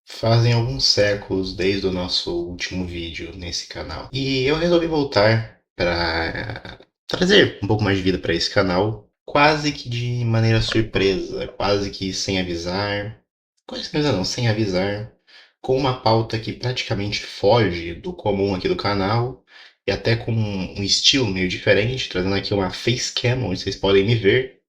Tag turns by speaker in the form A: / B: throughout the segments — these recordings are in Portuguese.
A: Fazem alguns séculos desde o nosso último vídeo nesse canal. E eu resolvi voltar para trazer um pouco mais de vida para esse canal, quase que de maneira surpresa, quase que sem avisar. Quase que não, sem avisar, com uma pauta que praticamente foge do comum aqui do canal e até com um estilo meio diferente, trazendo aqui uma facecam onde vocês podem me ver.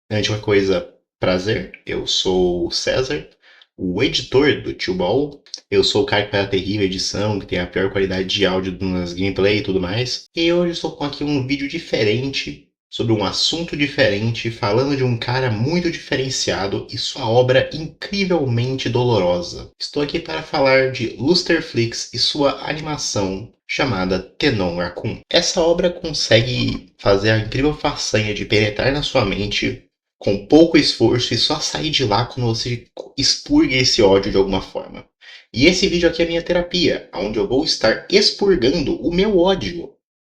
A: Antes de uma coisa, prazer, eu sou o César, o editor do Tio Ball. Eu sou o cara que faz a terrível edição, que tem a pior qualidade de áudio nas gameplay e tudo mais. E hoje eu estou com aqui um vídeo diferente, sobre um assunto diferente, falando de um cara muito diferenciado e sua obra incrivelmente dolorosa. Estou aqui para falar de Lusterflix e sua animação chamada Tenon Raccoon. Essa obra consegue fazer a incrível façanha de penetrar na sua mente com pouco esforço e só sair de lá quando você expurga esse ódio de alguma forma. E esse vídeo aqui é a minha terapia, onde eu vou estar expurgando o meu ódio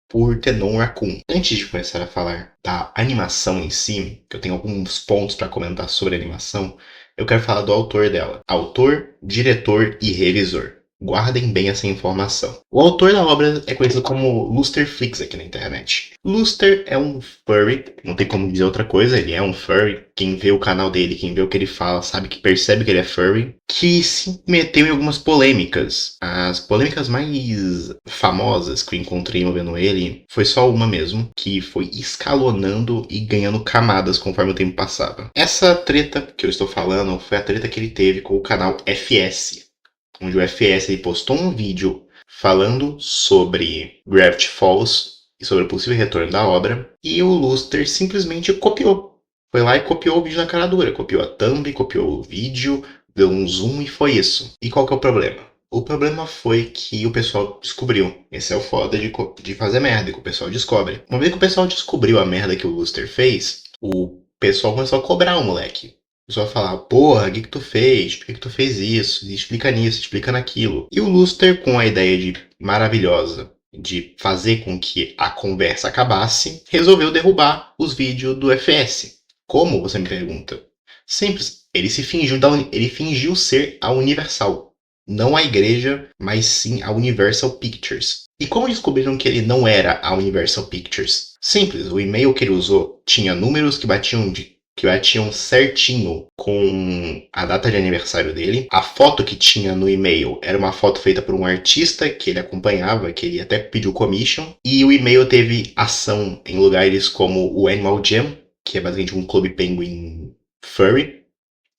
A: por Tenon Raccoon. Antes de começar a falar da animação em si, que eu tenho alguns pontos para comentar sobre a animação, eu quero falar do autor dela. Autor, diretor e revisor. Guardem bem essa informação. O autor da obra é conhecido como Lusterflix aqui na internet. Luster é um furry, não tem como dizer outra coisa, ele é um furry. Quem vê o canal dele, quem vê o que ele fala, sabe que percebe que ele é furry. Que se meteu em algumas polêmicas. As polêmicas mais famosas que eu encontrei envolvendo ele foi só uma mesmo, que foi escalonando e ganhando camadas conforme o tempo passava. Essa treta que eu estou falando foi a treta que ele teve com o canal FS. Onde o FS postou um vídeo falando sobre Gravity Falls e sobre o possível retorno da obra, e o Luster simplesmente copiou. Foi lá e copiou o vídeo na cara dura, copiou a thumb, copiou o vídeo, deu um zoom e foi isso. E qual que é o problema? O problema foi que o pessoal descobriu. Esse é o foda de fazer merda, que o pessoal descobre. Uma vez que o pessoal descobriu a merda que o Luster fez, o pessoal começou a cobrar o moleque. O pessoal falar, porra, o que tu fez? Por que tu fez isso? Explica nisso, explica naquilo. E o Luster, com a ideia maravilhosa de fazer com que a conversa acabasse, resolveu derrubar os vídeos do FS. Como, você me pergunta? Simples. Ele fingiu ser a Universal. Não a igreja, mas sim a Universal Pictures. E como descobriram que ele não era a Universal Pictures? Simples, o e-mail que ele usou tinha números que batiam certinho com a data de aniversário dele. A foto que tinha no e-mail era uma foto feita por um artista que ele acompanhava, que ele até pediu commission. E o e-mail teve ação em lugares como o Animal Jam, que é basicamente um clube penguin furry,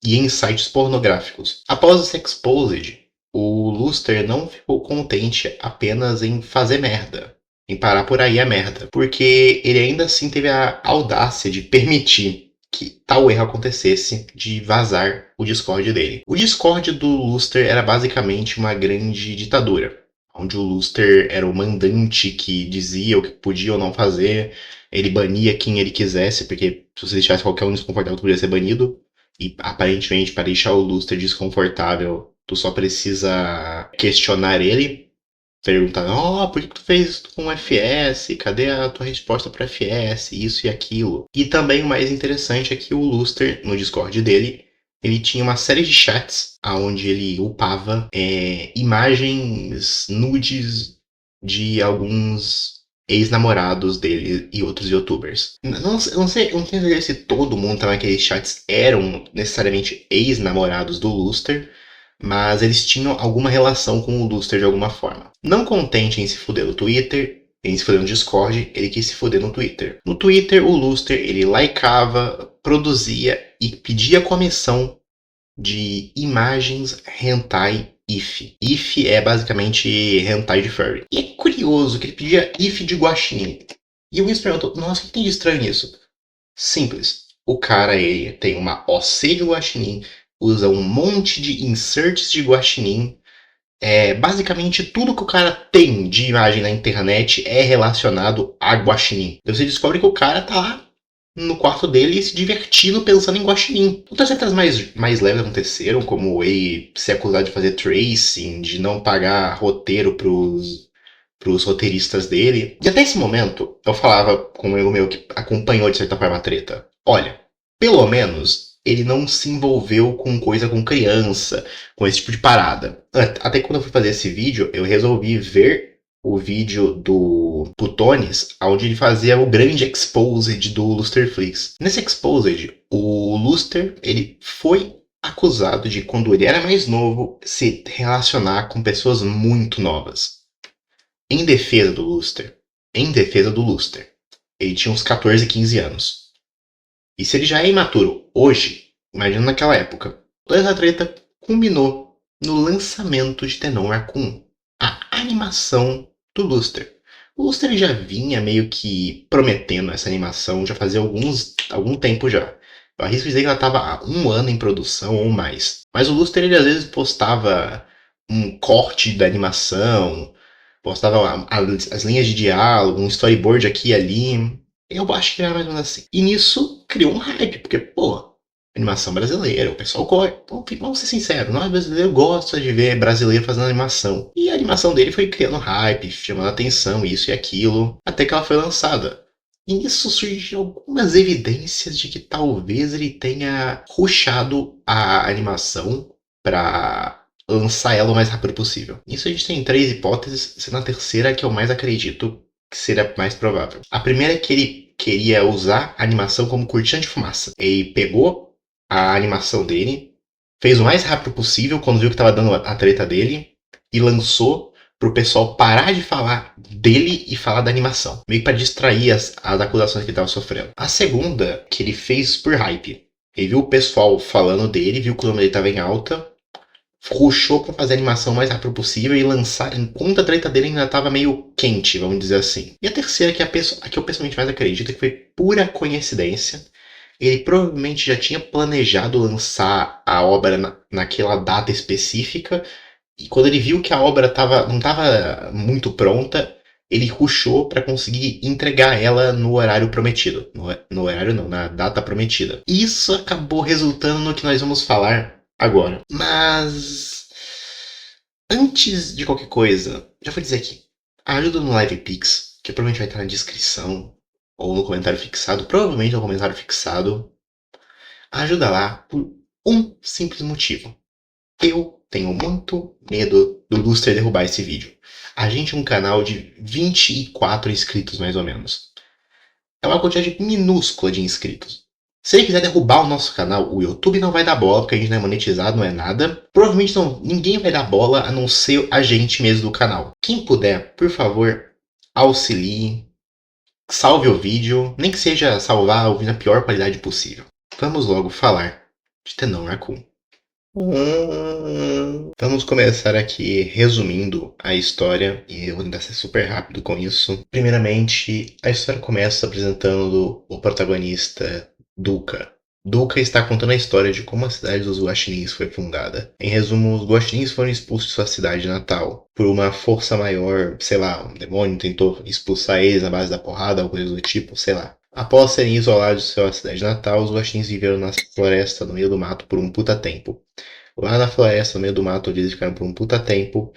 A: e em sites pornográficos. Após esse exposed, o Luster não ficou contente apenas em fazer merda, em parar por aí a merda, porque ele ainda assim teve a audácia de permitir que tal erro acontecesse, de vazar o Discord dele. O Discord do Luster era basicamente uma grande ditadura, onde o Luster era o mandante que dizia o que podia ou não fazer, ele bania quem ele quisesse, porque se você deixasse qualquer um desconfortável, tu podia ser banido, e aparentemente para deixar o Luster desconfortável, tu só precisa questionar ele, perguntando, por que tu fez isso com o FS? Cadê a tua resposta para FS? Isso e aquilo. E também o mais interessante é que o Luster, no Discord dele, ele tinha uma série de chats onde ele upava imagens nudes de alguns ex-namorados dele e outros youtubers. Não tenho certeza se todo mundo estava naqueles chats eram necessariamente ex-namorados do Luster, mas eles tinham alguma relação com o Luster de alguma forma. Não contente em se fuder no Twitter, em se fuder no Discord, ele quis se fuder no Twitter. No Twitter, o Luster, ele likeava, produzia e pedia comissão de imagens hentai if. If é basicamente hentai de furry. E é curioso que ele pedia if de guaxinim. E eu me pergunto, nossa, o que tem de estranho nisso? Simples. O cara, ele tem uma OC de guaxinim, usa um monte de inserts de guaxinim. Basicamente tudo que o cara tem de imagem na internet é relacionado a guaxinim. Então você descobre que o cara tá lá no quarto dele se divertindo pensando em guaxinim. Outras tretas mais leves aconteceram, como ele ser acusado de fazer tracing, de não pagar roteiro pros roteiristas dele. E até esse momento, eu falava com um amigo meu que acompanhou de certa forma a treta. Olha, pelo menos ele não se envolveu com coisa com criança, com esse tipo de parada. Até quando eu fui fazer esse vídeo, eu resolvi ver o vídeo do Putones, onde ele fazia o grande exposed do Lusterflix. Nesse exposed, o Luster, ele foi acusado de, quando ele era mais novo, se relacionar com pessoas muito novas. Em defesa do Luster, ele tinha uns 14, 15 anos. E se ele já é imaturo hoje, imagina naquela época. Toda essa treta culminou no lançamento de The No Raccoon, a animação do Luster. O Luster já vinha meio que prometendo essa animação já fazia algum tempo já. Eu arrisco dizer que ela estava há um ano em produção ou mais. Mas o Luster ele às vezes postava um corte da animação, postava as linhas de diálogo, um storyboard aqui e ali. Eu acho que era mais ou menos assim. E nisso criou um hype, porque, pô, animação brasileira, o pessoal corre. Vamos ser sinceros, nós brasileiros gostamos de ver brasileiro fazendo animação. E a animação dele foi criando hype, chamando atenção, isso e aquilo, até que ela foi lançada. E nisso surgiram algumas evidências de que talvez ele tenha rushado a animação para lançar ela o mais rápido possível. Isso a gente tem 3 hipóteses, sendo a terceira que eu mais acredito que seria mais provável. A primeira é que ele queria usar a animação como cortina de fumaça. Ele pegou a animação dele, fez o mais rápido possível quando viu que estava dando a treta dele e lançou pro pessoal parar de falar dele e falar da animação, meio para distrair as acusações que ele estava sofrendo. A segunda, que ele fez por hype. Ele viu o pessoal falando dele, viu que o nome dele estava em alta, rushou pra fazer a animação o mais rápido possível e lançar enquanto a treta dele ainda tava meio quente, vamos dizer assim. E a terceira, que é a que eu pessoalmente mais acredito, que foi pura coincidência. Ele provavelmente já tinha planejado lançar a obra naquela data específica, e quando ele viu que a obra não estava muito pronta, ele rushou para conseguir entregar ela no horário prometido. No horário não, na data prometida. Isso acabou resultando no que nós vamos falar agora. Mas antes de qualquer coisa, já vou dizer aqui, ajuda no LivePix, que provavelmente vai estar na descrição ou no comentário fixado, provavelmente no comentário fixado. Ajuda lá por um simples motivo. Eu tenho muito medo do Luster derrubar esse vídeo. A gente é um canal de 24 inscritos mais ou menos. É uma quantidade minúscula de inscritos. Se ele quiser derrubar o nosso canal, o YouTube não vai dar bola, porque a gente não é monetizado, não é nada. Provavelmente ninguém vai dar bola, a não ser a gente mesmo do canal. Quem puder, por favor, auxilie, salve o vídeo, nem que seja salvar o vídeo na pior qualidade possível. Vamos logo falar de The No Raccoon. Vamos começar aqui resumindo a história, e eu vou tentar ser super rápido com isso. Primeiramente, a história começa apresentando o protagonista, Duca. Duca está contando a história de como a cidade dos Guaxinins foi fundada. Em resumo, os Guaxinins foram expulsos de sua cidade natal por uma força maior, sei lá, um demônio tentou expulsar eles na base da porrada, alguma coisa do tipo, sei lá. Após serem isolados de sua cidade natal, os Guaxinins viveram na floresta, no meio do mato, por um puta tempo. Lá na floresta, no meio do mato, onde eles ficaram por um puta tempo,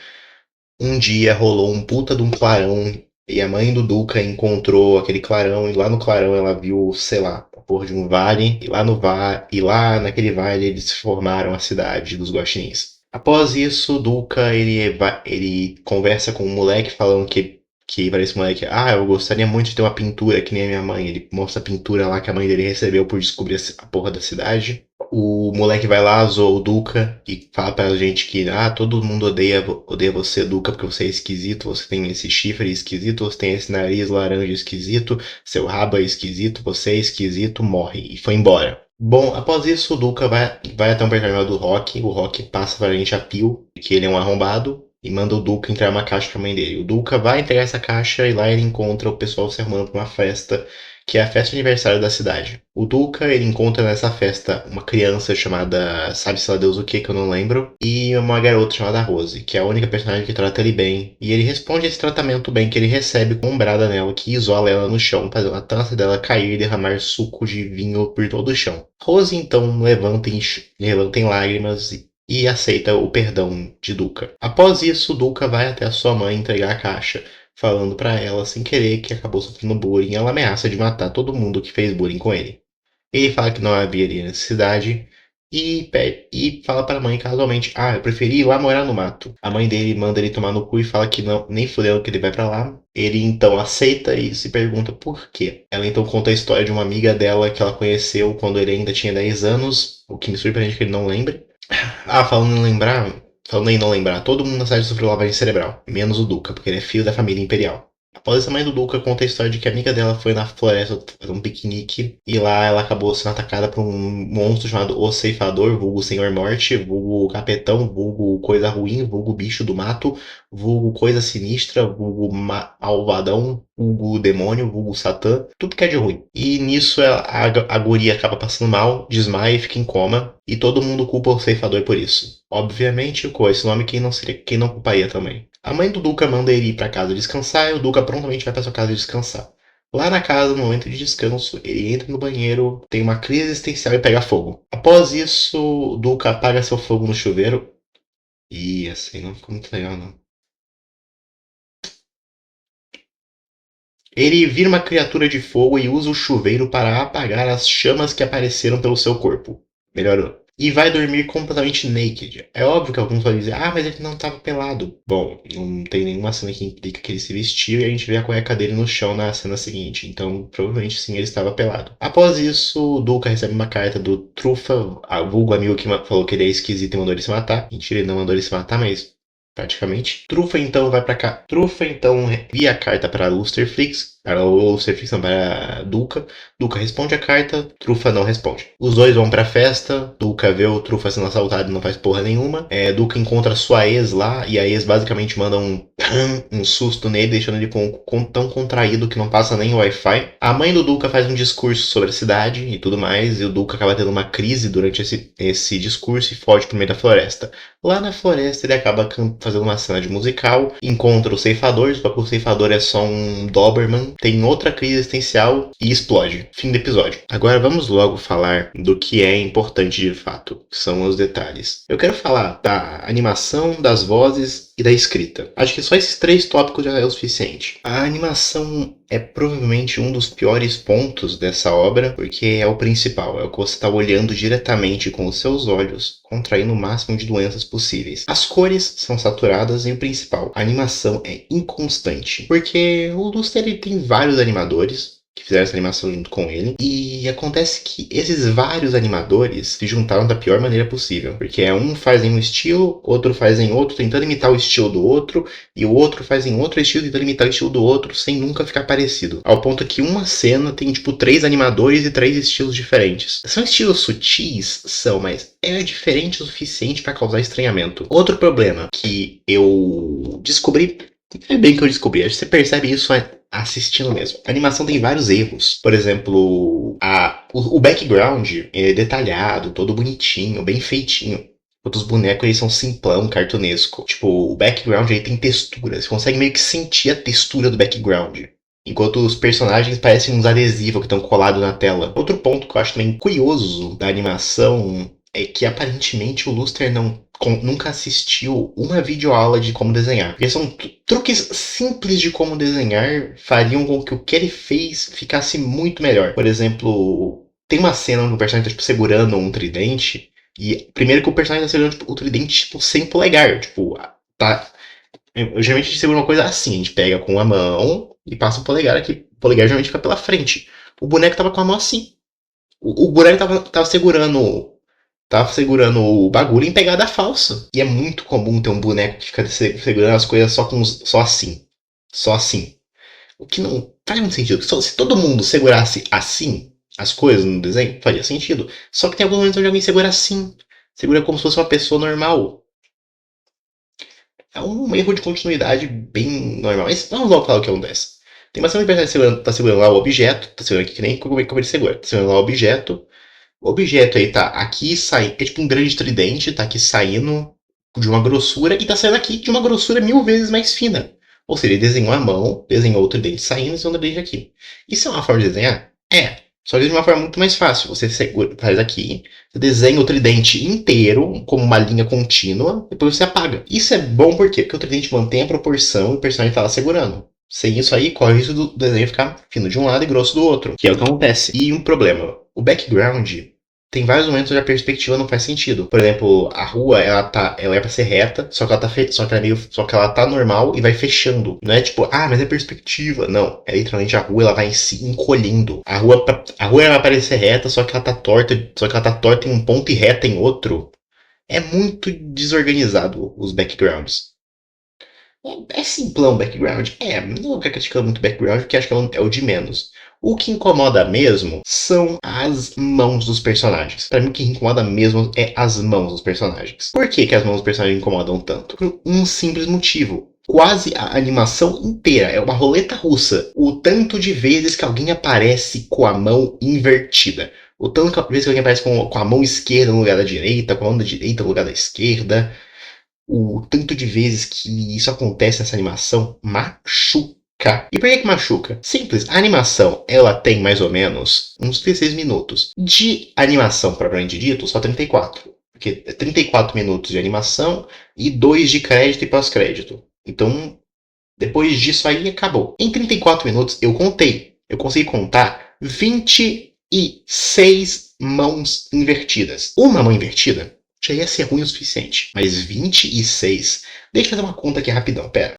A: um dia rolou um puta de um clarão e a mãe do Duca encontrou aquele clarão e lá no clarão ela viu, sei lá, a porra de um vale e lá naquele vale eles formaram a cidade dos Guaxinins. Após isso, Duca ele conversa com um moleque falando que para esse moleque, eu gostaria muito de ter uma pintura que nem a minha mãe. Ele mostra a pintura lá que a mãe dele recebeu por descobrir a porra da cidade. O moleque vai lá, zoa o Duca e fala pra gente que todo mundo odeia você, Duca, porque você é esquisito, você tem esse chifre esquisito, você tem esse nariz laranja esquisito, seu rabo é esquisito, você é esquisito, morre. E foi embora. Bom, após isso, o Duca vai até um personagem do Rock. O Rock passa pra gente a pio, que ele é um arrombado, e manda o Duca entregar uma caixa pra mãe dele. O Duca vai entregar essa caixa e lá ele encontra o pessoal se arrumando pra uma festa, que é a festa de aniversário da cidade. O Duca, ele encontra nessa festa uma criança chamada, sabe-se lá Deus o que eu não lembro, e uma garota chamada Rose, que é a única personagem que trata ele bem, e ele responde esse tratamento bem que ele recebe com umbrada nela, que isola ela no chão, fazendo a taça dela cair e derramar suco de vinho por todo o chão. Rose, então, levanta em lágrimas e aceita o perdão de Duca. Após isso, Duca vai até a sua mãe entregar a caixa, falando pra ela sem querer que acabou sofrendo bullying. Ela ameaça de matar todo mundo que fez bullying com ele. Ele fala que não havia necessidade e fala para a mãe casualmente: Ah, eu preferi ir lá morar no mato. A mãe dele manda ele tomar no cu e fala que não, nem fudeu que ele vai pra lá. Ele então aceita e se pergunta por quê. Ela então conta a história de uma amiga dela que ela conheceu quando ele ainda tinha 10 anos, o que me surpreende que ele não lembre. Ah, falando em não lembrar, todo mundo na cidade sofreu lavagem cerebral, menos o Duca, porque ele é filho da família imperial. Após essa, mãe do Duca conta a história de que a amiga dela foi na floresta fazer um piquenique e lá ela acabou sendo atacada por um monstro chamado O Ceifador, vulgo Senhor Morte, vulgo Capetão, vulgo Coisa Ruim, vulgo Bicho do Mato, vulgo Coisa Sinistra, vulgo Malvadão, vulgo Demônio, vulgo Satã, tudo que é de ruim. E nisso a guria acaba passando mal, desmaia e fica em coma e todo mundo culpa o Ceifador por isso. Obviamente, com esse nome, quem não culparia também? A mãe do Duca manda ele ir para casa descansar e o Duca prontamente vai para sua casa descansar. Lá na casa, no momento de descanso, ele entra no banheiro, tem uma crise existencial e pega fogo. Após isso, o Duca apaga seu fogo no chuveiro. E assim, não ficou muito legal, não. Ele vira uma criatura de fogo e usa o chuveiro para apagar as chamas que apareceram pelo seu corpo. Melhorou. E vai dormir completamente naked. É óbvio que alguns vão dizer, ah, mas ele não estava pelado. Bom, não tem nenhuma cena que implica que ele se vestiu e a gente vê a cueca dele no chão na cena seguinte. Então, provavelmente sim, ele estava pelado. Após isso, o Duca recebe uma carta do Trufa, a vulgo amigo que falou que ele é esquisito e mandou ele se matar. Mentira, ele não mandou ele se matar, mas praticamente. Trufa então vai pra cá. Trufa então envia a carta para Lusterflix, para o Lusterflix não, para Duca. Duca responde a carta, Trufa não responde. Os dois vão pra festa, Duca vê o Trufa sendo assaltado e não faz porra nenhuma. Duca encontra sua ex lá e a ex basicamente manda um susto nele, deixando ele tão contraído que não passa nem o Wi-Fi. A mãe do Duca faz um discurso sobre a cidade e tudo mais, e o Duca acaba tendo uma crise durante esse discurso e foge pro meio da floresta. Lá na floresta ele acaba fazendo uma cena de musical, encontra o ceifador, só que o ceifador é só um Doberman, tem outra crise existencial e explode. Fim do episódio. Agora vamos logo falar do que é importante de fato, que são os detalhes. Eu quero falar da animação, das vozes e da escrita. Acho que só esses 3 tópicos já é o suficiente. A animação é provavelmente um dos piores pontos dessa obra, porque é o principal, é o que você está olhando diretamente com os seus olhos, contraindo o máximo de doenças possíveis. As cores são saturadas e o principal, a animação é inconstante, porque o Luster ele tem vários animadores que fizeram essa animação junto com ele, e acontece que esses vários animadores se juntaram da pior maneira possível, porque um faz em um estilo, outro faz em outro, tentando imitar o estilo do outro, e o outro faz em outro estilo, tentando imitar o estilo do outro, sem nunca ficar parecido. Ao ponto que uma cena tem, tipo, 3 animadores e 3 estilos diferentes. São estilos sutis? São, mas é diferente o suficiente para causar estranhamento. Outro problema que eu descobri, é bem que eu descobri, acho que você percebe isso assistindo mesmo. A animação tem vários erros. Por exemplo, o background é detalhado, todo bonitinho, bem feitinho. Outros bonecos eles são simplão, cartunesco. Tipo, o background aí tem textura. Você consegue meio que sentir a textura do background. Enquanto os personagens parecem uns adesivos que estão colados na tela. Outro ponto que eu acho também curioso da animação é que aparentemente o Luster nunca assistiu uma videoaula de como desenhar. Porque são truques simples de como desenhar fariam com que o que ele fez ficasse muito melhor. Por exemplo, tem uma cena onde o personagem tá tipo, segurando um tridente. E primeiro que o personagem tá segurando tipo, o tridente tipo, sem polegar. Tipo, tá. Geralmente a gente segura uma coisa assim, a gente pega com a mão e passa o polegar aqui. O polegar geralmente fica pela frente. O boneco tava com a mão assim. O boneco tava segurando. Tava segurando o bagulho em pegada falsa. E é muito comum ter um boneco que fica segurando as coisas só assim. Só assim. O que não faz muito sentido. Se todo mundo segurasse assim as coisas no desenho, faria sentido. Só que tem alguns momentos onde alguém segura assim. Segura como se fosse uma pessoa normal. É um erro de continuidade bem normal. Mas vamos logo falar o que acontece. Tem uma cena que tá segurando lá o objeto. Tá segurando aqui que nem como ele segura. Tá segurando lá o objeto. O objeto aí tá aqui saindo. É tipo um grande tridente. Tá aqui saindo de uma grossura. E tá saindo aqui de uma grossura 1000 vezes mais fina. Ou seja, ele desenhou a mão, desenhou o tridente saindo e desenhou o tridente aqui. Isso é uma forma de desenhar? É. Só que de uma forma muito mais fácil. Você faz aqui, você desenha o tridente inteiro como uma linha contínua, depois você apaga. Isso é bom por quê? Porque o tridente mantém a proporção e o personagem está lá segurando. Sem isso aí, corre o risco do desenho ficar fino de um lado e grosso do outro, que é o que acontece. E um problema, o background tem vários momentos onde a perspectiva não faz sentido. Por exemplo, a rua, ela é pra ser reta, só que só que ela tá normal e vai fechando. Não é tipo, mas é perspectiva. Não, é literalmente a rua, ela vai se encolhendo. A rua ela vai parecer reta, só que ela tá torta, em um ponto e reta em outro. É muito desorganizado os backgrounds. É simplão o background. Não vou ficar criticando muito o background, porque acho que é o de menos. O que incomoda mesmo são as mãos dos personagens. Pra mim, o que incomoda mesmo é as mãos dos personagens. Por que, que as mãos dos personagens incomodam tanto? Por um simples motivo. Quase a animação inteira é uma roleta russa. O tanto de vezes que alguém aparece com a mão invertida. O tanto de vezes que alguém aparece com a mão esquerda no lugar da direita, com a mão da direita no lugar da esquerda. O tanto de vezes que isso acontece nessa animação machuca. E por que machuca? Simples, a animação ela tem mais ou menos uns 16 minutos. De animação propriamente dito, só 34. Porque é 34 minutos de animação e 2 de crédito e pós-crédito. Então, depois disso aí, acabou. Em 34 minutos, eu contei. Eu consegui contar 26 mãos invertidas. Uma mão invertida já ia ser ruim o suficiente. Mas 26. Deixa eu fazer uma conta aqui rapidão. Pera.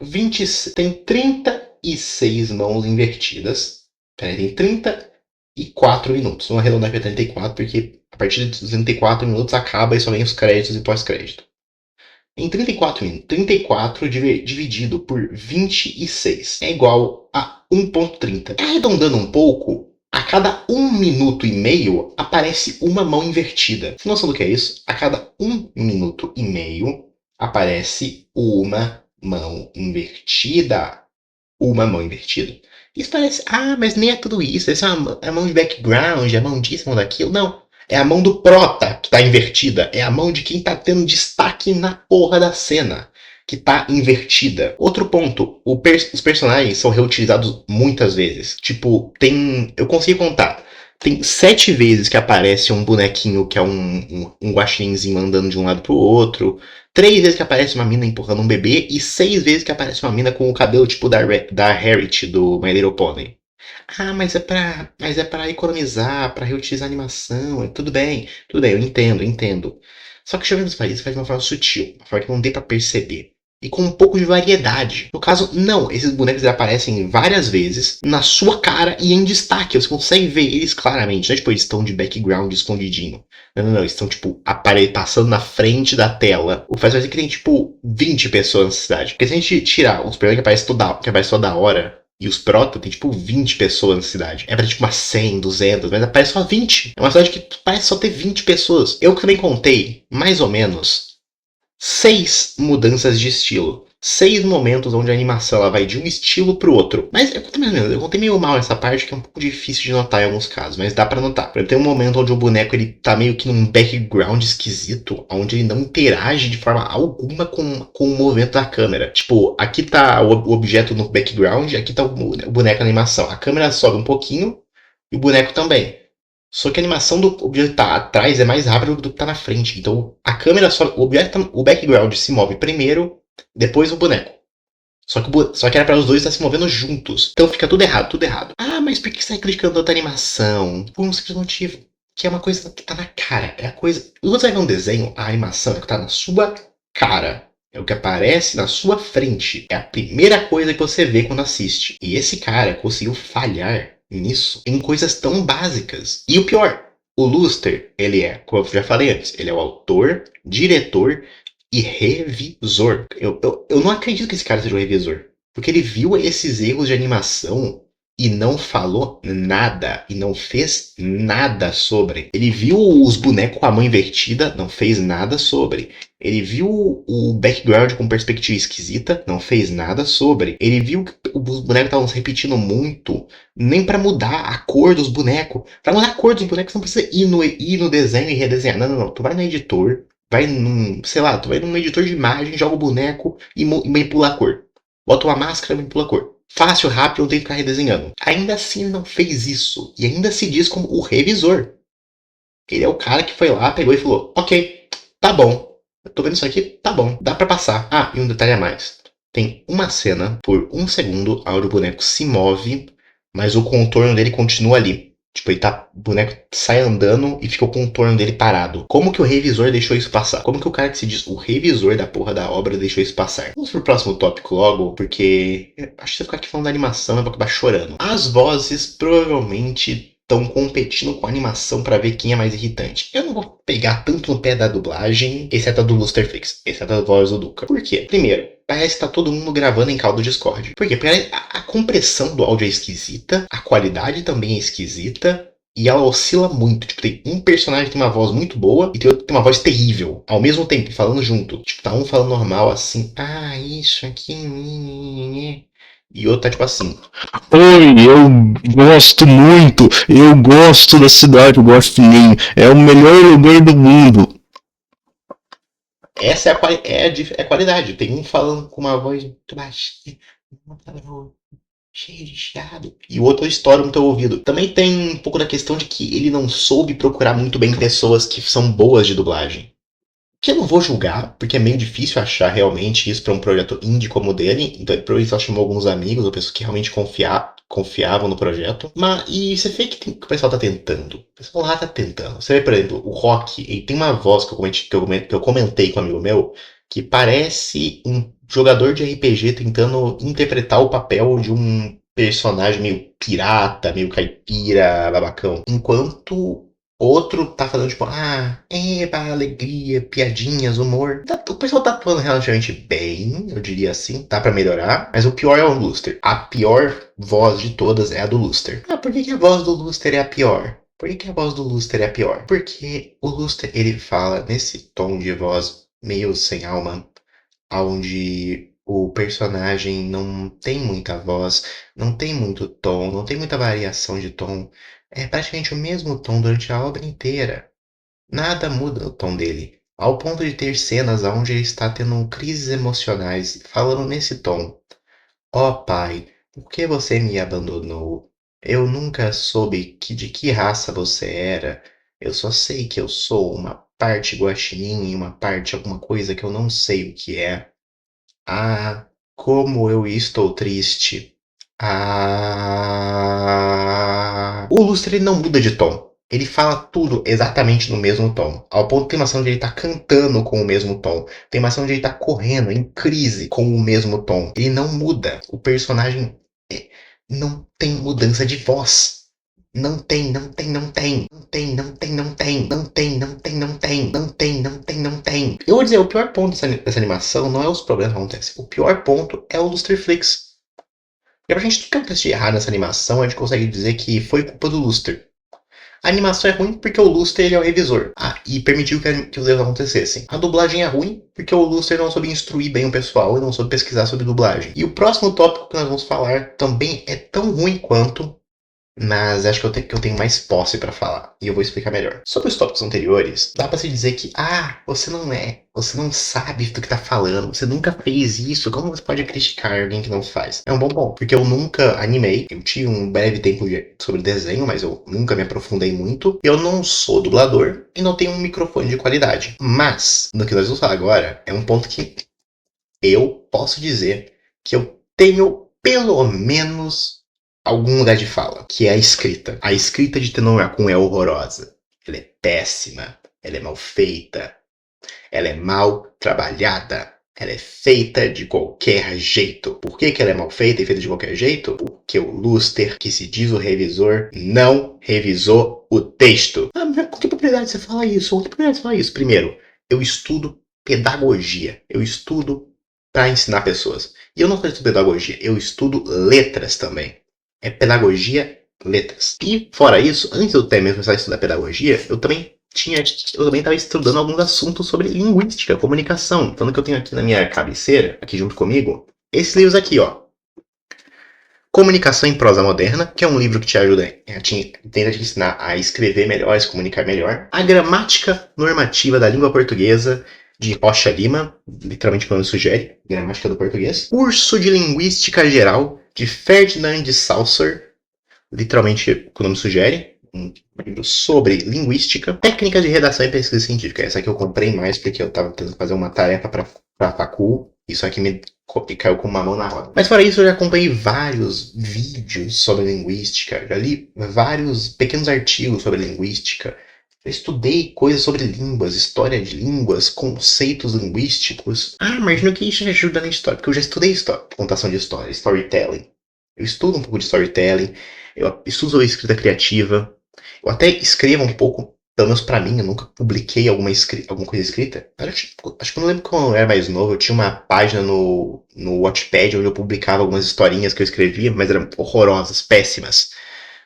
A: Tem 36 mãos invertidas. Pera, tem 34 minutos. Vamos arredondar para 34, porque a partir dos 34 minutos acaba e só vem os créditos e pós-crédito. Em 34 minutos, 34 dividido por 26 é igual a 1,30. Arredondando um pouco, a cada 1 minuto e meio aparece uma mão invertida. Tem noção do que é isso? A cada 1 minuto e meio aparece uma mão invertida. Uma mão invertida. Isso parece, mas nem é tudo isso. Essa é a mão de background, é a mão disso, a mão daquilo. Não. É a mão do prota que tá invertida. É a mão de quem tá tendo destaque na porra da cena que tá invertida. Outro ponto, os personagens são reutilizados muitas vezes. Tipo, eu consegui contar. Tem 7 vezes que aparece um bonequinho que é um guaxininzinho andando de um lado pro outro. 3 vezes que aparece uma mina empurrando um bebê. E 6 vezes que aparece uma mina com o cabelo tipo da Harriet do My Little Pony. Mas é pra economizar, pra reutilizar a animação. Tudo bem, eu entendo. Só que Jovem dos Países faz de uma forma sutil, uma forma que não dê pra perceber. E com um pouco de variedade. No caso, não, esses bonecos aparecem várias vezes na sua cara e em destaque. Você consegue ver eles claramente. Não é tipo, eles estão de background escondidinho. Não, eles estão, tipo, passando na frente da tela. O que faz parecer que tem, tipo, 20 pessoas na cidade. Porque se a gente tirar os personagens que aparecem toda hora, e os prota tem tipo 20 pessoas na cidade. É pra tipo umas 100, 200, mas aparece só 20. É uma cidade que parece só ter 20 pessoas. Eu também contei, mais ou menos, 6 mudanças de estilo. 6 momentos onde a animação ela vai de um estilo pro outro. Mas eu contei meio mal essa parte, que é um pouco difícil de notar em alguns casos, mas dá pra notar. Por exemplo, tem um momento onde o boneco ele tá meio que num background esquisito, onde ele não interage de forma alguma com o movimento da câmera. Tipo, aqui tá o objeto no background, aqui tá o boneco na animação. A câmera sobe um pouquinho e o boneco também. Só que a animação do objeto que tá atrás é mais rápida do que tá na frente. Então a câmera sobe, o background se move primeiro, depois o boneco. Só que era para os dois estar se movendo juntos. Então fica tudo errado, tudo errado. Mas por que você está criticando outra animação? Por um simples motivo. Que é uma coisa que tá na cara. É a coisa. Quando você vai ver um desenho, a animação é o que tá na sua cara. É o que aparece na sua frente. É a primeira coisa que você vê quando assiste. E esse cara conseguiu falhar nisso em coisas tão básicas. E o pior, o Luster, ele é, como eu já falei antes, ele é o autor, diretor e revisor. Eu não acredito que esse cara seja o revisor. Porque ele viu esses erros de animação e não falou nada. E não fez nada sobre. Ele viu os bonecos com a mão invertida, não fez nada sobre. Ele viu o background com perspectiva esquisita, não fez nada sobre. Ele viu que os bonecos estavam se repetindo muito, nem pra mudar a cor dos bonecos. Pra mudar a cor dos bonecos, não precisa ir no desenho e redesenhar. Não. Tu vai no editor, tu vai num editor de imagem, joga o boneco e manipula a cor. Bota uma máscara e manipula a cor. Fácil, rápido, não tem que ficar redesenhando. Ainda assim, ele não fez isso. E ainda se diz como o revisor. Ele é o cara que foi lá, pegou e falou: Ok, tá bom. Eu tô vendo isso aqui, tá bom, dá pra passar. E um detalhe a mais. tem uma cena, por um segundo, onde o boneco se move, mas o contorno dele continua ali. Tipo, o boneco sai andando e fica o contorno dele parado. Como que o revisor deixou isso passar? Como que o cara que se diz o revisor da porra da obra deixou isso passar? Vamos pro próximo tópico logo, porque acho que se eu ficar aqui falando da animação eu vou acabar chorando. As vozes provavelmente estão competindo com a animação pra ver quem é mais irritante. Eu não vou pegar tanto no pé da dublagem, exceto a do Lusterflix, exceto a voz do Duca. Por quê? Primeiro, parece que tá todo mundo gravando em call do Discord. Por quê? Porque a compressão do áudio é esquisita, a qualidade também é esquisita, e ela oscila muito. Tipo, tem um personagem que tem uma voz muito boa e tem outro que tem uma voz terrível. Ao mesmo tempo, falando junto. Tipo, tá um falando normal assim, isso aqui. E outro tá tipo assim.
B: Oi, eu gosto muito, eu gosto da cidade, eu gosto de mim, é o melhor lugar do mundo.
A: Essa é a qualidade. Tem um falando com uma voz muito baixinha, cheio de chiado, e o outro estoura no teu ouvido. Também tem um pouco da questão de que ele não soube procurar muito bem pessoas que são boas de dublagem. Que eu não vou julgar, porque é meio difícil achar realmente isso para um projeto indie como o dele. Então, por isso, ela chamou alguns amigos ou pessoas que realmente confiavam no projeto. E você vê que o pessoal tá tentando. O pessoal lá tá tentando. Você vê, por exemplo, o Rock, ele tem uma voz que eu comentei com um amigo meu, que parece um jogador de RPG tentando interpretar o papel de um personagem meio pirata, meio caipira, babacão. Enquanto outro tá falando, tipo, eba, alegria, piadinhas, humor. O pessoal tá atuando relativamente bem, eu diria assim, tá pra melhorar. Mas o pior é o Luster. A pior voz de todas é a do Luster. Por que a voz do Luster é a pior? Por que a voz do Luster é a pior? Porque o Luster, ele fala nesse tom de voz meio sem alma, onde o personagem não tem muita voz, não tem muito tom, não tem muita variação de tom. É praticamente o mesmo tom durante a obra inteira. Nada muda no tom dele. Ao ponto de ter cenas onde ele está tendo crises emocionais, falando nesse tom. Ó pai, por que você me abandonou? Eu nunca soube de que raça você era. Eu só sei que eu sou uma parte guaxinim e uma parte alguma coisa que eu não sei o que é. Como eu estou triste. O Lustre ele não muda de tom. Ele fala tudo exatamente no mesmo tom. Ao ponto que tem uma cena onde ele tá cantando com o mesmo tom. Tem uma cena onde ele tá correndo em crise com o mesmo tom. Ele não muda. O personagem não tem mudança de voz. Não tem, não tem, não tem. Não tem, não tem, não tem. Não tem, não tem, não tem. Não tem, não tem, não tem. Eu vou dizer, o pior ponto dessa animação não é os problemas que acontecem. O pior ponto é o Lusterflix. E pra gente, tudo que acontece de errado nessa animação, a gente consegue dizer que foi culpa do Luster. A animação é ruim porque o Luster ele é o revisor. E permitiu que os erros acontecessem. A dublagem é ruim porque o Luster não soube instruir bem o pessoal e não soube pesquisar sobre dublagem. E o próximo tópico que nós vamos falar também é tão ruim quanto, mas acho que eu tenho mais posse para falar, e eu vou explicar melhor. Sobre os tópicos anteriores, dá para se dizer que, você não sabe do que tá falando, você nunca fez isso, como você pode criticar alguém que não faz? É um bom ponto, porque eu nunca animei, eu tinha um breve tempo sobre desenho, mas eu nunca me aprofundei muito, eu não sou dublador e não tenho um microfone de qualidade. Mas, no que nós vamos falar agora, é um ponto que eu posso dizer que eu tenho pelo menos algum lugar de fala, que é a escrita. A escrita de Tenomakun é horrorosa. Ela é péssima, ela é mal feita, ela é mal trabalhada, ela é feita de qualquer jeito. Por que ela é mal feita e feita de qualquer jeito? Porque o Luster, que se diz o revisor, não revisou o texto. Mas com que propriedade você fala isso? Com que propriedade você fala isso? Primeiro, eu estudo pedagogia. Eu estudo para ensinar pessoas. E eu não só estudo pedagogia, eu estudo letras também. É pedagogia, letras. E fora isso, antes de eu ter mesmo começar a estudar pedagogia, eu também estava estudando alguns assuntos sobre linguística, comunicação. Tanto que eu tenho aqui na minha cabeceira, aqui junto comigo, esses livros aqui, ó. Comunicação em Prosa Moderna, que é um livro que te ajuda, tenta te ensinar a escrever melhor, a se comunicar melhor. A Gramática Normativa da Língua Portuguesa, de Rocha Lima, literalmente o nome sugere, Gramática do Português. Curso de Linguística Geral, de Ferdinand de Saussure, literalmente o nome sugere, um livro sobre linguística. Técnicas de Redação e Pesquisa Científica, essa aqui eu comprei mais porque eu estava tentando fazer uma tarefa para a facul, Isso aqui me caiu com uma mão na roda. Mas fora isso, eu já acompanhei vários vídeos sobre linguística, já li vários pequenos artigos sobre linguística. Eu estudei coisas sobre línguas, história de línguas, conceitos linguísticos. Ah, imagino que isso ajuda na história, porque eu já estudei história, contação de história, storytelling. Eu estudo um pouco de storytelling, eu estudo sobre escrita criativa, eu até escrevo um pouco, pelo menos pra mim, eu nunca publiquei alguma coisa escrita. Acho que eu não lembro quando eu era mais novo, eu tinha uma página no Wattpad onde eu publicava algumas historinhas que eu escrevia, mas eram horrorosas, péssimas.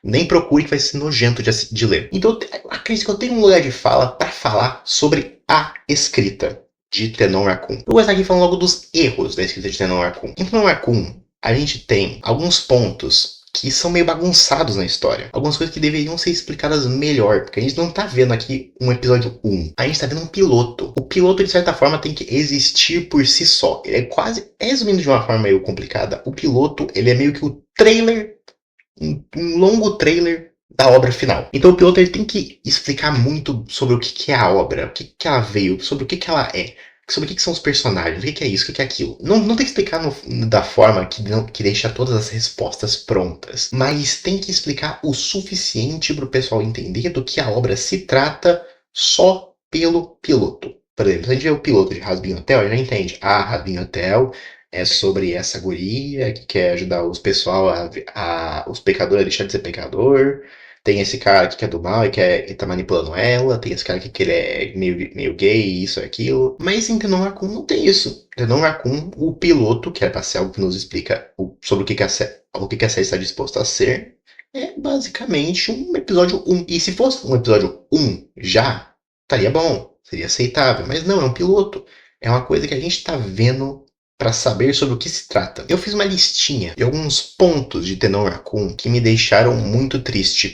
A: Nem procure que vai ser nojento de ler. Então, eu acredito que eu tenho um lugar de fala para falar sobre a escrita de Tenon Raccoon. Eu vou começar aqui falando logo dos erros da escrita de Tenon Raccoon. Em Tenon Raccoon, a gente tem alguns pontos que são meio bagunçados na história. Algumas coisas que deveriam ser explicadas melhor, porque a gente não tá vendo aqui um episódio 1. A gente tá vendo um piloto. O piloto, de certa forma, tem que existir por si só. Ele é quase, resumindo de uma forma meio complicada, o piloto, ele é meio que o trailer, um longo trailer da obra final. Então o piloto ele tem que explicar muito sobre o que é a obra, o que ela veio, sobre o que ela é, sobre o que são os personagens, o que é isso, o que é aquilo. Não tem que explicar da forma que deixa todas as respostas prontas, mas tem que explicar o suficiente para o pessoal entender do que a obra se trata só pelo piloto. Por exemplo, se a gente vê o piloto de Hazbin Hotel, a gente já entende. Hazbin Hotel é sobre essa guria que quer ajudar os pessoal os pecadores a deixar de ser pecador. Tem esse cara que é do mal e tá manipulando ela. Tem esse cara que ele é meio gay, isso e aquilo. Mas em Tenon Raccoon não tem isso. Tenon Raccoon, o piloto, que é pra ser algo que nos explica sobre o que a série está disposta a ser, é basicamente um episódio 1. E se fosse um episódio 1 já, estaria bom, seria aceitável. Mas não, é um piloto. É uma coisa que a gente tá vendo para saber sobre o que se trata. Eu fiz uma listinha de alguns pontos de Tenon Raccoon que me deixaram muito triste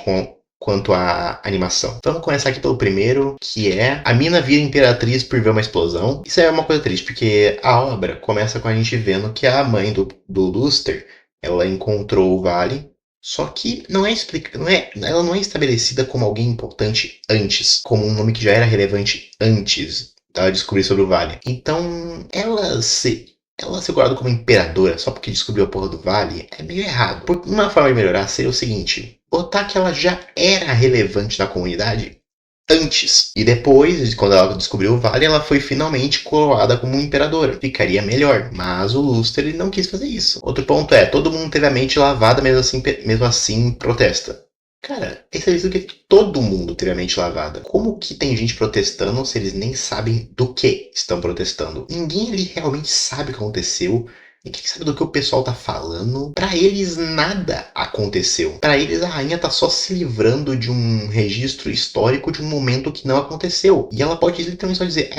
A: quanto à animação. Então vamos começar aqui pelo primeiro, que é a mina vira imperatriz por ver uma explosão. Isso é uma coisa triste, porque a obra começa com a gente vendo que a mãe do Luster, ela encontrou o vale, só que ela não é estabelecida como alguém importante antes, como um nome que já era relevante antes dela descobrir sobre o vale. Então, ela ser guardada como imperadora só porque descobriu a porra do vale é meio errado. Uma forma de melhorar seria o seguinte: botar que ela já era relevante na comunidade antes. E depois, quando ela descobriu o vale, ela foi finalmente coroada como imperadora. Ficaria melhor. Mas o Luster ele não quis fazer isso. Outro ponto é, todo mundo teve a mente lavada, mesmo assim protesta. Cara, esse é isso que todo mundo teve a mente lavada. Como que tem gente protestando se eles nem sabem do que estão protestando? Ninguém ali realmente sabe o que aconteceu. Ninguém sabe do que o pessoal tá falando. Pra eles nada aconteceu. Pra eles a rainha tá só se livrando de um registro histórico de um momento que não aconteceu. E ela pode literalmente só dizer,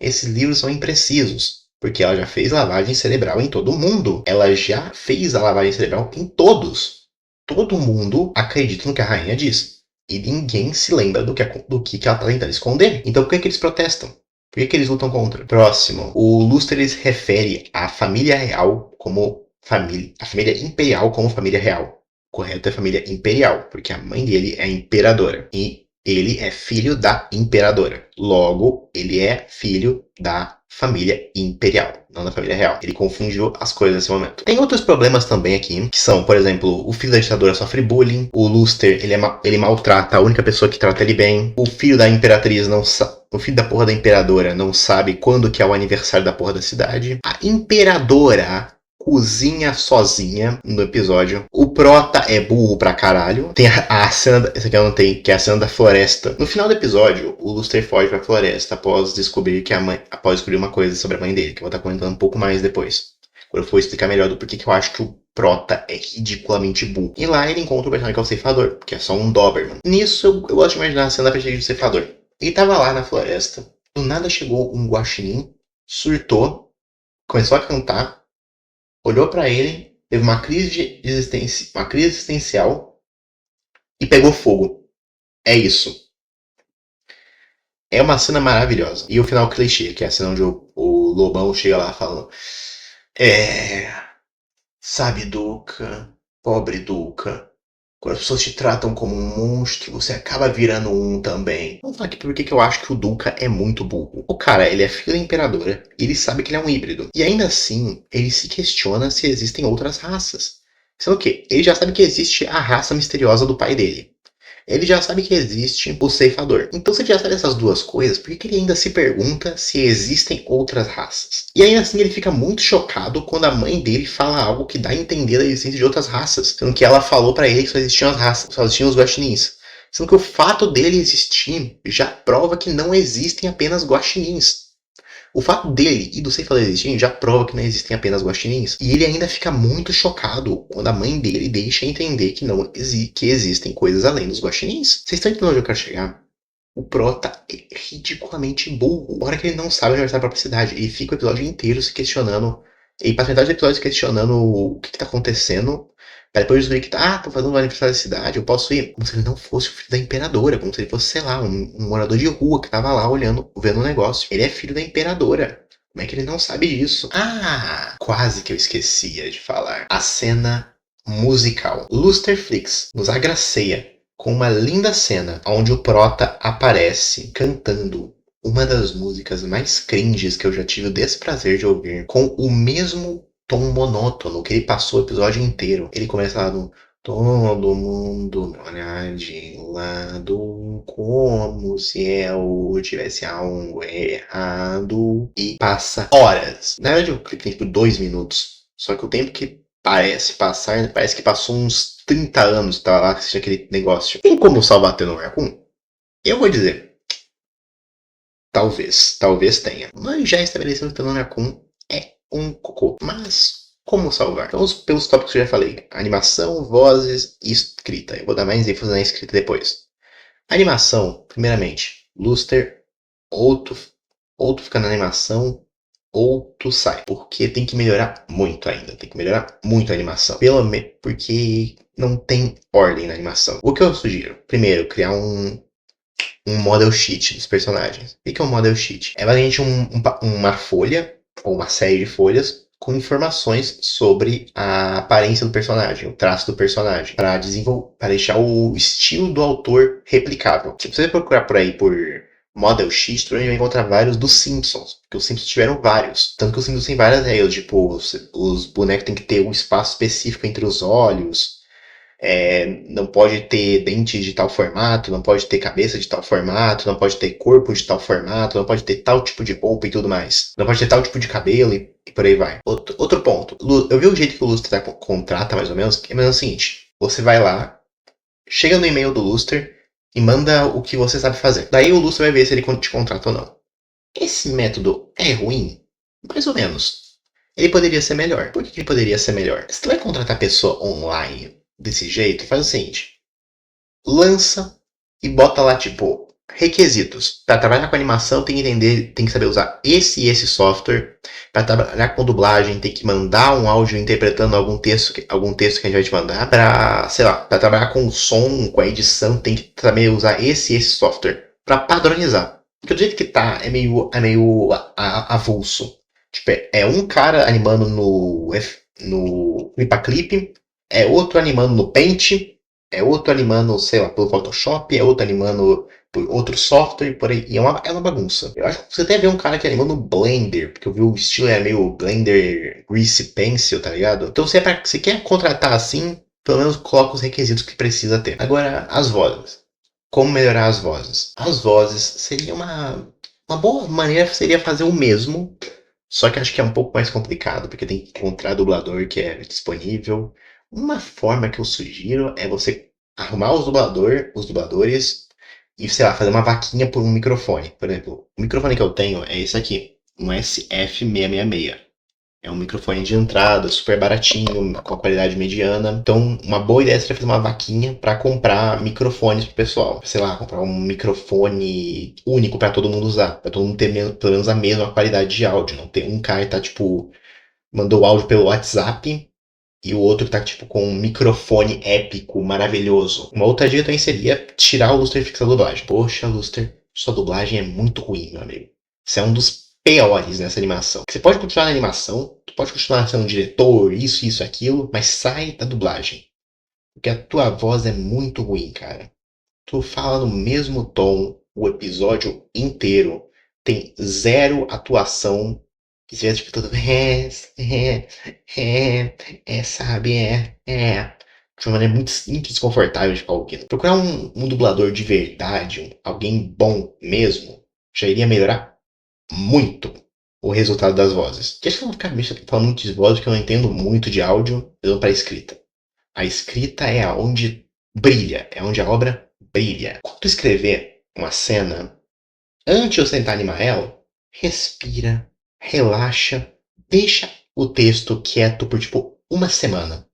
A: esses livros são imprecisos. Porque ela já fez lavagem cerebral em todo mundo. Ela já fez a lavagem cerebral em todos. Todo mundo acredita no que a rainha diz. E ninguém se lembra do que ela tá tentando esconder. Então por que eles protestam? Por que eles lutam contra? Próximo. O Luster refere a família real como família. A família imperial como família real. O correto é família imperial, porque a mãe dele é imperadora. E ele é filho da imperadora. Logo, ele é filho da família imperial, não da família real. Ele confundiu as coisas nesse momento. Tem outros problemas também aqui, que são, por exemplo, o filho da ditadora sofre bullying, o Luster, ele maltrata a única pessoa que trata ele bem, o filho da imperatriz não sabe. O filho da porra da imperadora não sabe quando que é o aniversário da porra da cidade. A imperadora cozinha sozinha no episódio. O Prota é burro pra caralho. Tem a cena, essa aqui eu não tenho, que é a cena da floresta. No final do episódio, o Luster foge pra floresta após descobrir uma coisa sobre a mãe dele, que eu vou estar comentando um pouco mais depois. Quando eu for explicar melhor do porquê que eu acho que o Prota é ridiculamente burro. E lá ele encontra o personagem que é o Ceifador, que é só um Doberman. Nisso, eu gosto de imaginar a cena da perspectiva do Ceifador. Ele tava lá na floresta, do nada chegou um guaxinim, surtou, começou a cantar, olhou pra ele, teve uma crise existencial e pegou fogo. É isso. É uma cena maravilhosa. E o final clichê, que é a cena onde o Lobão chega lá falando: sabe, Duca, pobre Duca, Quando as pessoas te tratam como um monstro, você acaba virando um também. Vamos falar aqui por que eu acho que o Duca é muito burro. O cara, ele é filho da imperadora, e ele sabe que ele é um híbrido. E ainda assim, ele se questiona se existem outras raças. Sendo que ele já sabe que existe a raça misteriosa do pai dele. Ele já sabe que existe o ceifador. Então, se ele já sabe essas duas coisas, por que ele ainda se pergunta se existem outras raças? E ainda assim, ele fica muito chocado quando a mãe dele fala algo que dá a entender a existência de outras raças. Sendo que ela falou pra ele que só existiam as raças, só existiam os guaxinins. Sendo que o fato dele existir já prova que não existem apenas guaxinins. O fato dele e do ceifador existirem já prova que não existem apenas guaxinins. E ele ainda fica muito chocado quando a mãe dele deixa entender que não que existem coisas além dos guaxinins. Vocês estão entendendo onde eu quero chegar? O Prota é ridiculamente burro. Hora que ele não sabe onde vai estar a própria cidade. Ele fica o episódio inteiro se questionando. E passa metade do episódio se questionando o que está acontecendo. Pra depois descobrir que tô fazendo um aniversário da cidade, eu posso ir. Como se ele não fosse o filho da imperadora. Como se ele fosse, sei lá, um morador de rua que tava lá olhando, vendo o negócio. Ele é filho da imperadora. Como é que ele não sabe disso? Ah, quase que eu esquecia de falar. A cena musical. Lusterflix nos agraceia com uma linda cena onde o Prota aparece cantando uma das músicas mais cringes que eu já tive o desprazer de ouvir, com o mesmo tom monótono que ele passou o episódio inteiro. Ele começa lá no todo mundo me olhar de lado como se eu tivesse algo errado e passa horas. Na verdade o clipe tem tipo 2 minutos, só que o tempo que parece passar, parece que passou uns 30 anos que tava lá assistindo aquele negócio. Tem como salvar Tenor Raccoon? Eu vou dizer, talvez tenha. Mas já estabeleceu que Tenor Raccoon é um cocô. Mas como salvar? Então, pelos tópicos que eu já falei: animação, vozes e escrita. Eu vou dar mais ênfase na escrita depois. Animação, primeiramente, Luster, ou tu fica na animação, ou tu sai. Porque tem que melhorar muito ainda. Tem que melhorar muito a animação. Porque não tem ordem na animação. O que eu sugiro? Primeiro, criar um model sheet dos personagens. O que é um model sheet? É basicamente uma folha, ou uma série de folhas, com informações sobre a aparência do personagem, o traço do personagem, para deixar o estilo do autor replicável. Se você procurar por aí por model sheet, tu vai encontrar vários dos Simpsons, porque os Simpsons tiveram vários. Tanto que os Simpsons têm várias regras, tipo, os bonecos têm que ter um espaço específico entre os olhos, não pode ter dente de tal formato, não pode ter cabeça de tal formato, não pode ter corpo de tal formato, não pode ter tal tipo de roupa e tudo mais. Não pode ter tal tipo de cabelo e por aí vai. Outro ponto. Eu vi o jeito que o Lustre contrata, mais ou menos, que é o seguinte: você vai lá, chega no e-mail do Lustre e manda o que você sabe fazer. Daí o Lustre vai ver se ele te contrata ou não. Esse método é ruim? Mais ou menos. Ele poderia ser melhor. Por que ele poderia ser melhor? Se tu vai contratar pessoa online desse jeito, faz o seguinte: lança e bota lá, tipo, requisitos. Para trabalhar com animação, tem que entender, tem que saber usar esse e esse software. Para trabalhar com dublagem, tem que mandar um áudio interpretando algum texto que a gente vai te mandar. Para, sei lá, para trabalhar com o som, com a edição, tem que também usar esse e esse software. Para padronizar. Porque do jeito que tá, é meio avulso. Tipo, é um cara animando no Clipaclip, é outro animando no Paint, é outro animando, sei lá, pelo Photoshop, é outro animando por outro software, por aí. E é uma bagunça. Eu acho que você até vê um cara que anima no Blender, porque eu vi o estilo é meio Blender Grease Pencil, tá ligado? Então se quer contratar assim, pelo menos coloca os requisitos que precisa ter. Agora, as vozes. Como melhorar as vozes? As vozes seria uma boa maneira seria fazer o mesmo, só que acho que é um pouco mais complicado, porque tem que encontrar dublador que é disponível. Uma forma que eu sugiro é você arrumar os dubladores e, sei lá, fazer uma vaquinha por um microfone. Por exemplo, o microfone que eu tenho é esse aqui, um SF666. É um microfone de entrada, super baratinho, com a qualidade mediana. Então, uma boa ideia seria fazer uma vaquinha para comprar microfones pro pessoal. Sei lá, comprar um microfone único para todo mundo usar. Para todo mundo ter pelo menos a mesma qualidade de áudio. Não ter um cara que tá, tipo, mandou o áudio pelo WhatsApp e o outro tá, tipo, com um microfone épico, maravilhoso. Uma outra dica também seria tirar o Luster fixo da dublagem. Poxa, Luster, sua dublagem é muito ruim, meu amigo. Você é um dos piores nessa animação. Você pode continuar na animação, tu pode continuar sendo um diretor, isso, aquilo, mas sai da dublagem. Porque a tua voz é muito ruim, cara. Tu fala no mesmo tom o episódio inteiro. Tem zero atuação. Que você tipo tudo. Sabe, de uma maneira muito desconfortável de ficar ouvindo. Procurar um dublador de verdade, alguém bom mesmo, já iria melhorar muito o resultado das vozes. Que acho que eu vou ficar falando muito de voz, porque eu não entendo muito de áudio, eu para escrita. A escrita é onde brilha, é onde a obra brilha. Quando tu escrever uma cena, antes de eu sentar animar ela, respira, relaxa, deixa o texto quieto por tipo uma semana.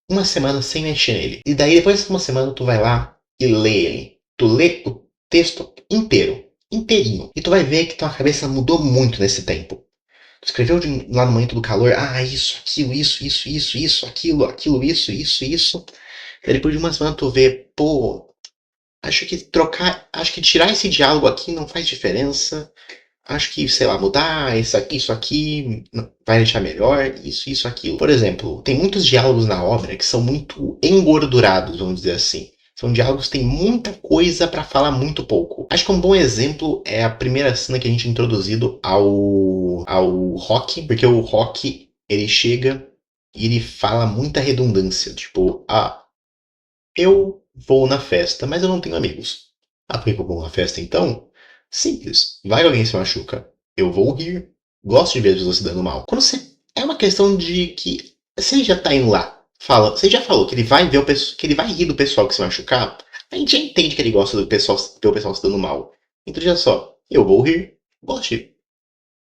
A: Uma semana sem mexer nele. E daí, depois de uma semana, tu vai lá e lê ele. Tu lê o texto inteiro. Inteirinho. E tu vai ver que tua cabeça mudou muito nesse tempo. Tu escreveu lá no momento do calor, isso, aquilo, isso, aquilo, isso. E depois de uma semana tu vê, acho que tirar esse diálogo aqui não faz diferença. Acho que, sei lá, mudar isso aqui vai deixar melhor, isso, aquilo. Por exemplo, tem muitos diálogos na obra que são muito engordurados, vamos dizer assim. São diálogos que tem muita coisa pra falar muito pouco. Acho que um bom exemplo é a primeira cena que a gente é introduzido ao Rock, porque o Rock, ele chega e ele fala muita redundância. Tipo, eu vou na festa, mas eu não tenho amigos. Por que eu vou na festa então? Simples. Vai que alguém se machuca. Eu vou rir. Gosto de ver as pessoas se dando mal. Quando você. É uma questão de que. Se ele já tá indo lá, você já falou que ele vai ver que ele vai rir do pessoal que se machucar, a gente já entende que ele gosta do pessoal, ver o pessoal se dando mal. Então já só, eu vou rir. Gosto de.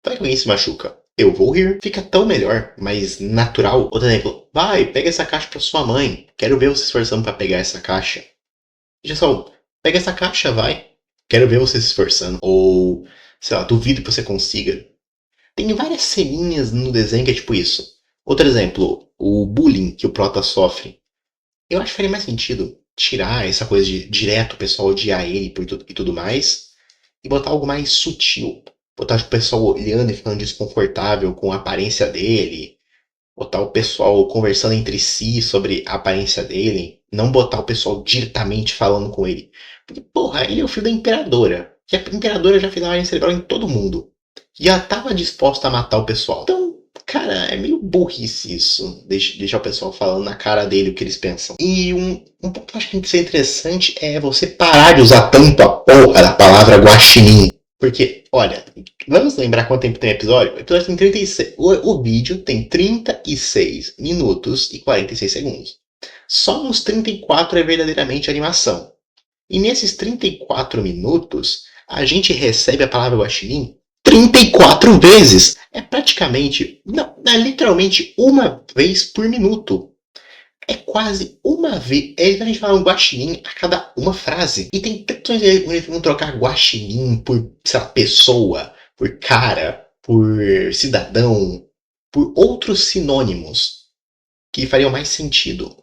A: Vai que alguém se machuca. Eu vou rir. Fica tão melhor, mais natural. Outro exemplo. Vai, pega essa caixa pra sua mãe. Quero ver você se esforçando pra pegar essa caixa. Já só, pega essa caixa, vai. Quero ver você se esforçando. Ou, sei lá, duvido que você consiga. Tem várias ceninhas no desenho que é tipo isso. Outro exemplo, o bullying que o Prota sofre. Eu acho que faria mais sentido tirar essa coisa de direto o pessoal odiar ele e tudo mais. E botar algo mais sutil. Botar o pessoal olhando e ficando desconfortável com a aparência dele. Botar o pessoal conversando entre si sobre a aparência dele. Não botar o pessoal diretamente falando com ele. Porque, porra, ele é o filho da Imperadora. E a Imperadora já fez lavagem cerebral em todo mundo. Já tava disposta a matar o pessoal. Então, cara, é meio burrice isso. Deixar o pessoal falando na cara dele o que eles pensam. E um ponto que eu acho que tem que ser interessante é você parar de usar tanto a porra da palavra guaxinim. Porque, olha, vamos lembrar quanto tempo tem o episódio? O episódio tem 36. O vídeo tem 36 minutos e 46 segundos. Só uns 34 é verdadeiramente animação. E nesses 34 minutos, a gente recebe a palavra guaxinim 34 vezes. É praticamente, não, é literalmente uma vez por minuto. É quase uma vez. A gente fala um guaxinim a cada uma frase. E tem tantos onde eles vão trocar guaxinim por, sei lá, pessoa, por cara, por cidadão, por outros sinônimos que fariam mais sentido.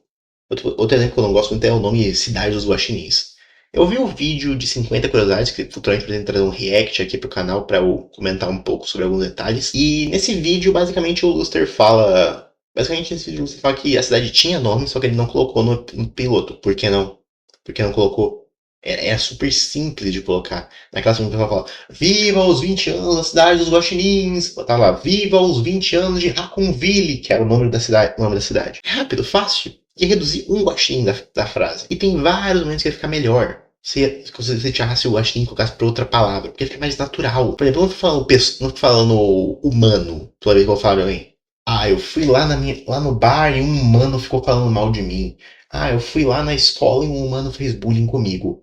A: Outro exemplo que eu não gosto muito é o nome Cidade dos Guaxinins. Eu vi um vídeo de 50 curiosidades, que futuramente pretendo trazer um react aqui pro canal para eu comentar um pouco sobre alguns detalhes. E nesse vídeo, basicamente, o Luster fala... Basicamente, nesse vídeo, você fala que a cidade tinha nome, só que ele não colocou no piloto. Por que não? Porque não colocou? Era super simples de colocar. Naquela segunda pessoa fala: Viva os 20 anos da cidade dos Guaxinins! Tá lá, Viva os 20 anos de Raccoonville, que era o nome da cidade. É rápido, fácil. E reduzir um guaxinim da frase. E tem vários momentos que ia ficar melhor. Se você tirasse o guaxinim e colocasse pra outra palavra. Porque fica mais natural. Por exemplo, eu não tô falando humano. Toda vez que eu vou falar de alguém. Eu fui lá no bar e um humano ficou falando mal de mim. Eu fui lá na escola e um humano fez bullying comigo.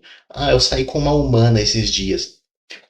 A: Eu saí com uma humana esses dias.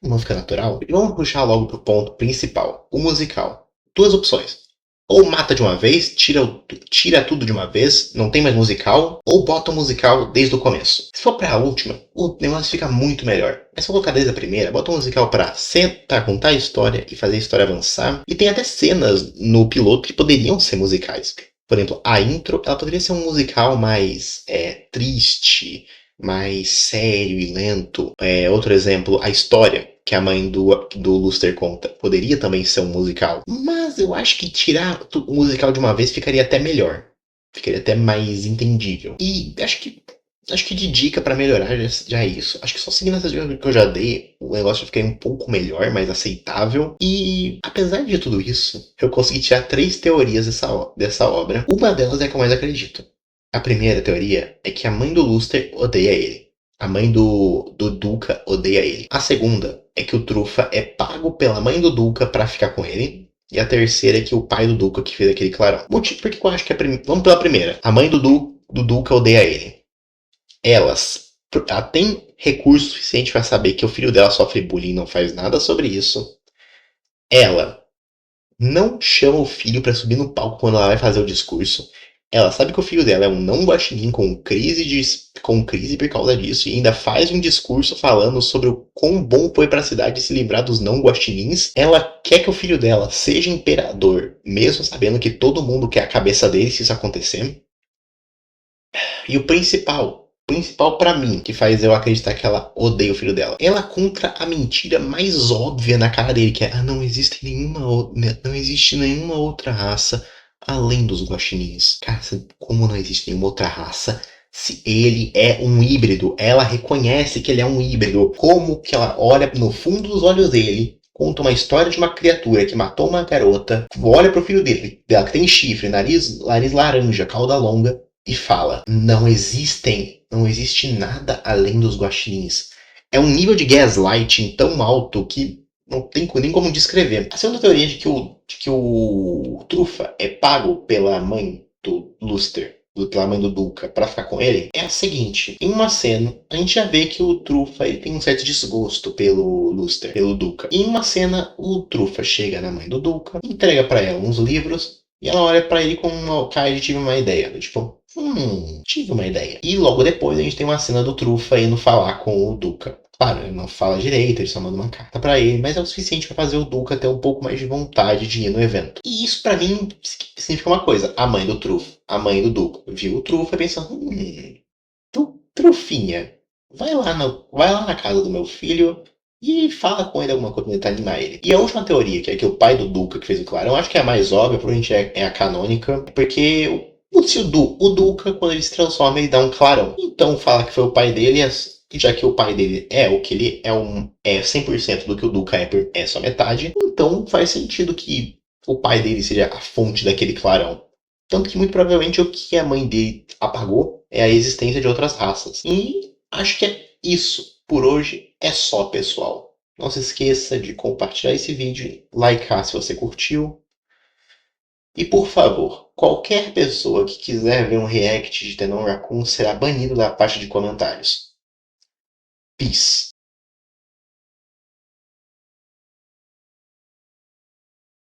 A: Não fica natural? E vamos puxar logo pro ponto principal. O musical. Duas opções. Ou mata de uma vez, tira tudo de uma vez, não tem mais musical, ou bota o musical desde o começo. Se for pra última, o negócio fica muito melhor. Mas se eu colocar desde a primeira, bota o musical pra sentar, contar a história e fazer a história avançar. E tem até cenas no piloto que poderiam ser musicais. Por exemplo, a intro, ela poderia ser um musical mais triste, mais sério e lento. Outro exemplo, a história que a mãe do Luster conta. Poderia também ser um musical. Mas eu acho que tirar o musical de uma vez ficaria até melhor. Ficaria até mais entendível. E acho que de dica pra melhorar já é isso. Acho que só seguindo essas dicas que eu já dei, o negócio já ficaria um pouco melhor, mais aceitável. E apesar de tudo isso, eu consegui tirar 3 teorias dessa obra. Uma delas é a que eu mais acredito. A primeira teoria é que a mãe do Luster odeia ele. A mãe do Duca odeia ele. A segunda é que o Trufa é pago pela mãe do Duca pra ficar com ele. E a terceira é que o pai do Duca que fez aquele clarão. Motivo porque eu acho que vamos pela primeira. A mãe do Duca odeia ele. Ela tem recurso suficiente para saber que o filho dela sofre bullying e não faz nada sobre isso. Ela não chama o filho para subir no palco quando ela vai fazer o discurso. Ela sabe que o filho dela é um não guaxinim com crise por causa disso e ainda faz um discurso falando sobre o quão bom foi para a cidade se livrar dos não guaxinins. Ela quer que o filho dela seja imperador, mesmo sabendo que todo mundo quer a cabeça dele se isso acontecer. E o principal para mim, que faz eu acreditar que ela odeia o filho dela, ela contra a mentira mais óbvia na cara dele, que é, não existe nenhuma outra raça além dos guaxinins. Cara, como não existe nenhuma outra raça se ele é um híbrido? Ela reconhece que ele é um híbrido. Como que ela olha no fundo dos olhos dele, conta uma história de uma criatura que matou uma garota, olha pro filho dela que tem chifre, nariz laranja, cauda longa, e fala: não existe nada além dos guaxinins. É um nível de gaslighting tão alto que não tem nem como descrever. A segunda teoria de que o Trufa é pago pela mãe do Luster, pela mãe do Duca, pra ficar com ele, é a seguinte. Em uma cena, a gente já vê que o Trufa ele tem um certo desgosto pelo Luster, pelo Duca. E em uma cena, o Trufa chega na mãe do Duca, entrega pra ela uns livros, e ela olha pra ele com uma cara de tive uma ideia. Tipo, tive uma ideia. E logo depois a gente tem uma cena do Trufa indo falar com o Duca. Claro, ele não fala direito, ele só manda uma carta pra ele, mas é o suficiente pra fazer o Duca ter um pouco mais de vontade de ir no evento. E isso pra mim significa uma coisa. A mãe do Trufa, a mãe do Duca, viu o Trufa pensando, Trufinha, vai lá na casa do meu filho e fala com ele alguma coisa pra tentar animar ele. E a última teoria, que é que o pai do Duca que fez o clarão, acho que é a mais óbvia, provavelmente é a canônica, porque se o Duca, quando ele se transforma, ele dá um clarão. Então fala que foi o pai dele, já que o pai dele é o que ele é 100% do que o Duca é só metade, então faz sentido que o pai dele seja a fonte daquele clarão. Tanto que muito provavelmente o que a mãe dele apagou é a existência de outras raças. E acho que é isso. Por hoje é só, pessoal. Não se esqueça de compartilhar esse vídeo, likear se você curtiu. E por favor, qualquer pessoa que quiser ver um react de Tenon Raccoon será banido da parte de comentários. Peace.